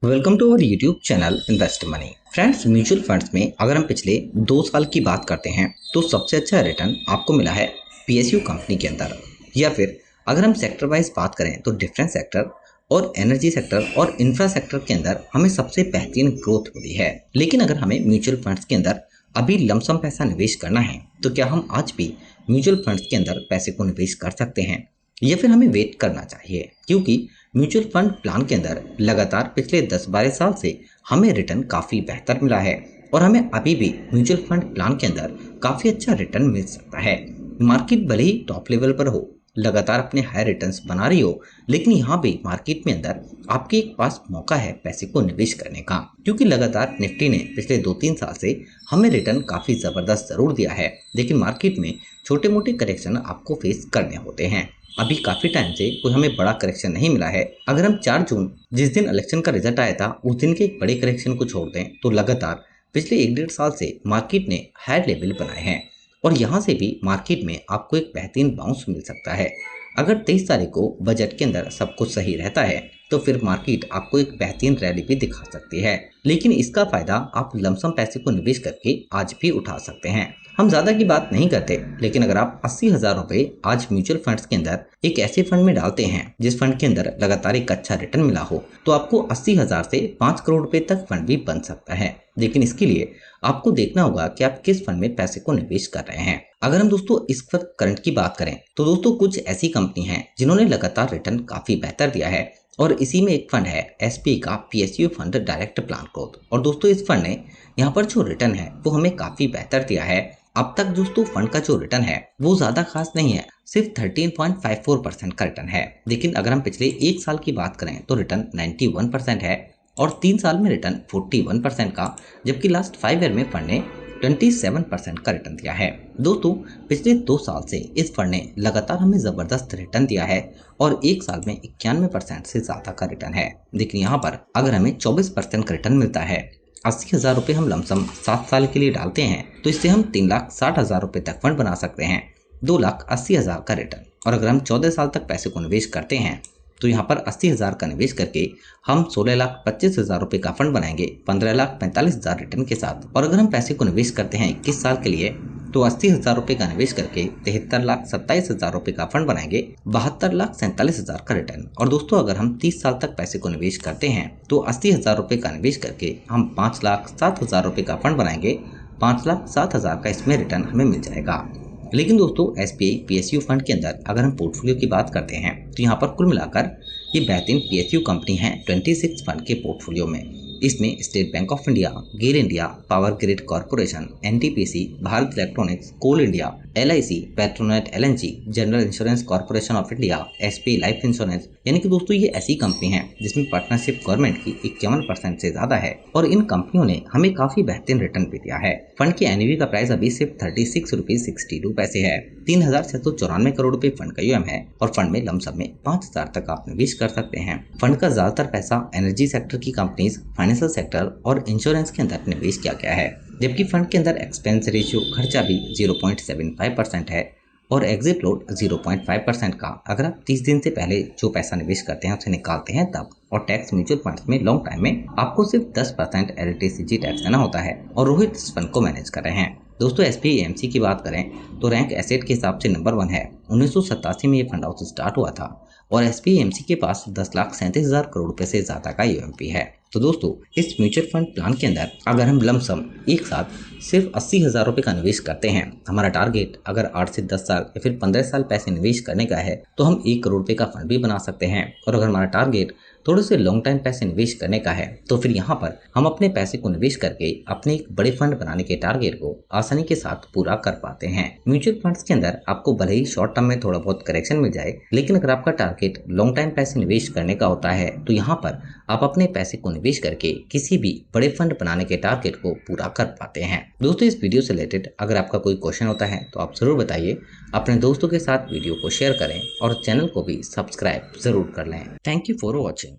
Welcome to our YouTube channel invest money. Friends, mutual funds में अगर हम पिछले 2 साल की बात करते हैं तो सबसे अच्छा रिटर्न आपको मिला है पीएसयू कंपनी के अंदर। या फिर अगर हम सेक्टर वाइज बात करें तो डिफरेंस सेक्टर और एनर्जी सेक्टर और इंफ्रा सेक्टर के अंदर हमें सबसे बेहतरीन ग्रोथ मिली है। लेकिन अगर हमें म्यूचुअल फंड्स के अंदर अभी लमसम पैसा निवेश करना है तो क्या हम आज भी म्यूचुअल फंड्स के अंदर पैसे को निवेश कर सकते हैं या फिर हमें वेट करना चाहिए? क्योंकि म्यूचुअल फंड प्लान के अंदर लगातार पिछले 10-12 साल से हमें रिटर्न काफ़ी बेहतर मिला है और हमें अभी भी म्यूचुअल फंड प्लान के अंदर काफ़ी अच्छा रिटर्न मिल सकता है। मार्केट भले ही टॉप लेवल पर हो, लगातार अपने हाई रिटर्न्स बना रही हो, लेकिन यहाँ भी मार्केट में अंदर आपके पास मौका है पैसे को निवेश करने का। क्योंकि लगातार निफ्टी ने पिछले 2-3 साल से हमें रिटर्न काफ़ी ज़बरदस्त ज़रूर दिया है, लेकिन मार्केट में छोटे मोटे करेक्शन आपको फेस करने होते हैं। अभी काफी टाइम से कोई हमें बड़ा करेक्शन नहीं मिला है। अगर हम 4 जून जिस दिन इलेक्शन का रिजल्ट आया था उस दिन के एक बड़े करेक्शन को छोड़ दें तो लगातार पिछले 1-1.5 साल से मार्केट ने हाई लेवल बनाए हैं और यहाँ से भी मार्केट में आपको एक बेहतरीन बाउंस मिल सकता है। अगर 23 तारीख को बजट के अंदर सब कुछ सही रहता है तो फिर मार्केट आपको एक बेहतरीन रैली भी दिखा सकती है, लेकिन इसका फायदा आप लमसम पैसे को निवेश करके आज भी उठा सकते हैं। हम ज्यादा की बात नहीं करते, लेकिन अगर आप 80,000 रुपए आज म्यूचुअल फंड्स के अंदर एक ऐसे फंड में डालते हैं जिस फंड के अंदर लगातार एक अच्छा रिटर्न मिला हो तो आपको 80,000 से 5 करोड़ रुपए तक फंड भी बन सकता है। लेकिन इसके लिए आपको देखना होगा कि आप किस फंड में पैसे को निवेश कर रहे हैं। अगर हम दोस्तों इस वक्त करंट की बात करें तो दोस्तों कुछ ऐसी कंपनी हैं जिन्होंने लगातार रिटर्न काफी बेहतर दिया है और इसी में एक फंड है एसपीआई का PSU fund direct plan growth. और दोस्तों इस फंड ने यहाँ पर जो रिटर्न है वो हमें काफी बेहतर दिया है। अब तक दोस्तों फंड का जो रिटर्न है वो ज्यादा खास नहीं है, सिर्फ 13.54% का रिटर्न है। लेकिन अगर हम पिछले 1 साल की बात करें तो रिटर्न 91% है और 3 साल में रिटर्न 41% का, जबकि लास्ट 5 ईयर में फंड ने 27% का रिटर्न दिया है। दोस्तों पिछले 2 साल से इस फंड ने लगातार हमें जबरदस्त रिटर्न दिया है और 1 साल में 91% से ज्यादा का रिटर्न है। लेकिन यहाँ पर अगर हमें 24% का रिटर्न मिलता है, 80,000 रुपये हम लमसम 7 साल के लिए डालते हैं तो इससे हम 3,60,000 रुपये तक फंड बना सकते हैं, 2,80,000 का रिटर्न। और अगर हम 14 साल तक पैसे को निवेश करते हैं तो यहाँ पर 80,000 का निवेश करके हम 16,25,000 रुपये का फंड बनाएंगे 15,45,000 रिटर्न के साथ। और अगर हम पैसे को निवेश करते हैं 21 साल के लिए तो 80,000 रुपये का निवेश करके 73,27,000 रुपये का फंड बनाएंगे 72,47,000 का रिटर्न। और दोस्तों अगर हम 30 साल तक पैसे को निवेश करते हैं तो 80,000 रुपये का निवेश करके हम 5,07,000 रुपये का फंड बनाएंगे 5,07,000 का इसमें रिटर्न हमें मिल जाएगा। लेकिन दोस्तों एसबीआई पीएसयू फंड के अंदर अगर हम पोर्टफोलियो की बात करते हैं तो यहाँ पर कुल मिलाकर ये बेहतरीन पीएसयू कंपनी है 26 फंड के पोर्टफोलियो में। इसमें State Bank of India, GAIL India, Power Grid Corporation, NTPC, Bharat Electronics, Coal India, LIC, Petronet LNG, General Insurance Corporation of India, SBI Life Insurance, यानी कि दोस्तों ये ऐसी कंपनी है जिसमें पार्टनरशिप गवर्नमेंट की 51% से ज्यादा है और इन कंपनियों ने हमें काफी बेहतरीन रिटर्न भी दिया है। फंड की एनएवी का प्राइस अभी सिर्फ 36.62 रुपए है। 3,694 करोड़ रुपए फंड का यूएम है और फंड में लमसम में 5,000 तक आप निवेश कर सकते हैं। फंड का ज्यादातर पैसा एनर्जी सेक्टर की कंपनीज, फाइनेंशियल सेक्टर और इंश्योरेंस के अंदर निवेश किया गया है, जबकि फंड के अंदर एक्सपेंस रेशियो खर्चा भी 0.75% है और एग्जिट लोड 0.5% का। अगर आप 30 दिन से पहले जो पैसा निवेश करते हैं उसे निकालते हैं तब, और टैक्स म्यूचुअल फंड्स में लॉन्ग टाइम में आपको सिर्फ 10% एलटीसीजी टैक्स देना होता है और रोहित इस फंड को मैनेज कर रहे हैं। दोस्तों एसबीआई एएमसी की बात करें तो रैंक एसेट के हिसाब से नंबर 1 है। 1987 में ये फंड हाउस स्टार्ट हुआ था और एसबीआई एएमसी के पास 10,37,000 करोड़ रुपए से ज्यादा का यूएमपी है। तो दोस्तों इस म्यूचुअल फंड प्लान के अंदर अगर हम लमसम एक साथ सिर्फ 80,000 रुपये का निवेश करते हैं, हमारा टारगेट अगर 8 से 10 साल या फिर 15 साल पैसे निवेश करने का है तो हम 1 करोड़ रुपए का फंड भी बना सकते हैं। और अगर हमारा टारगेट थोड़े से लॉन्ग टाइम पैसे निवेश करने का है तो फिर यहाँ पर हम अपने पैसे को निवेश करके अपने एक बड़े फंड बनाने के टारगेट को आसानी के साथ पूरा कर पाते हैं। म्यूचुअल फंड्स के अंदर आपको भले ही शॉर्ट टर्म में थोड़ा बहुत करेक्शन मिल जाए, लेकिन अगर आपका टारगेट लॉन्ग टाइम पैसे निवेश करने का होता है तो यहाँ पर आप अपने पैसे को निवेश करके किसी भी बड़े फंड बनाने के टारगेट को पूरा कर पाते हैं। दोस्तों इस वीडियो से रिलेटेड अगर आपका कोई क्वेश्चन होता है तो आप जरूर बताइए, अपने दोस्तों के साथ वीडियो को शेयर करें और चैनल को भी सब्सक्राइब जरूर कर लें। Thank you for watching.